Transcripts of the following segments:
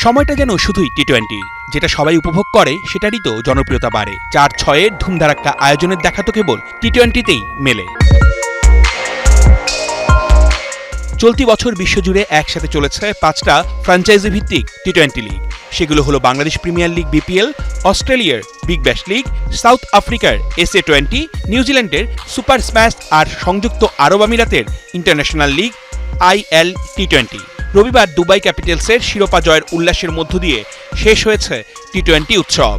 সময়টা যেন শুধুই টি-20, যেটা সবাই উপভোগ করে সেটারই তো জনপ্রিয়তা বাড়ে। 4-6-এর ধুমধারাক্কা আয়োজনের দেখা তো কেবল টি-20তেই মেলে। চলতি বছর বিশ্বজুড়ে একসাথে চলেছে 5টা ফ্র্যাঞ্চাইজি ভিত্তিক টি-20 লিগ। সেগুলো হলো বাংলাদেশ প্রিমিয়ার লিগ বিপিএল, অস্ট্রেলিয়ার বিগ ব্যাশ লিগ, সাউথ আফ্রিকার SA20, নিউজিল্যান্ডের সুপার স্ম্যাশ আর সংযুক্ত আরব আমিরাতের ইন্টারন্যাশনাল লিগ IL টি-20। রবিবার দুবাই ক্যাপিটালসের শিরোপা জয়ের উল্লাসের মধ্য দিয়ে শেষ হয়েছে টি-20 উৎসব।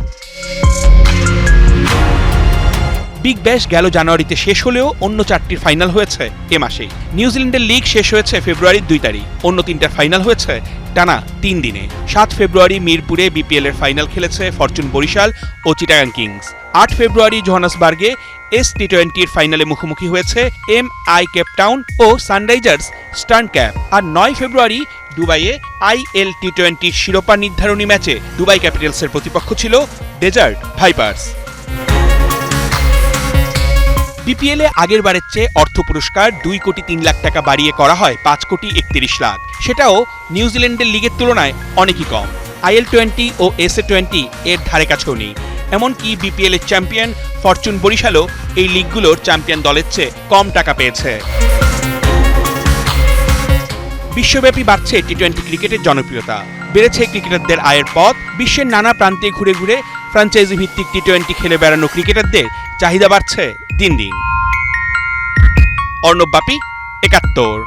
বিগ ব্যাশ গেল জানুয়ারিতে শেষ হলেও অন্য 4টির ফাইনাল হয়েছে এ মাসেই। নিউজিল্যান্ডের লিগ শেষ হয়েছে ফেব্রুয়ারির 2 তারিখ, অন্য 3টার ফাইনাল হয়েছে টানা 3 দিনে। 7 ফেব্রুয়ারি মিরপুরে বিপিএল এর ফাইনাল খেলেছে ফরচুন বরিশাল ও চিটাগাং কিংস। 8 ফেব্রুয়ারি জোহান্সবার্গে টি-20 এর ফাইনালে মুখোমুখি হয়েছে MI কেপটাউন ও সানরাইজার্স স্টার্ন ক্যাপ। আর 9 ফেব্রুয়ারি দুবাইয়ে IL টি-20 শিরোপা নির্ধারণী ম্যাচে দুবাই ক্যাপিটালসের প্রতিপক্ষ ছিল ডেজার্ট ভাইপার্স। বিপিএলে আগের বারের চেয়ে অর্থ পুরস্কার 2 কোটি 3 লাখ টাকা বাড়িয়ে করা হয় 5 কোটি 31 লাখ। সেটাও নিউজিল্যান্ডের লিগের তুলনায় অনেকই কম। IL20 ও SA20 এর ধারে কাছেও নেই। এমনকি বিপিএল এর চ্যাম্পিয়ন ফরচুন বরিশালও এই লিগগুলোর চ্যাম্পিয়ন দলের চেয়ে কম টাকা পেয়েছে। বিশ্বব্যাপী বাড়ছে টি-20 ক্রিকেটের জনপ্রিয়তা, বেড়েছে ক্রিকেটারদের আয়ের পথ। বিশ্বের নানা প্রান্তে ঘুরে ঘুরে ফ্র্যাঞ্চাইজি ভিত্তিক টি-20 খেলে বেড়ানো ক্রিকেটারদের চাহিদা বাড়ছে দিন দিন। অর্ণব বাপি, 71।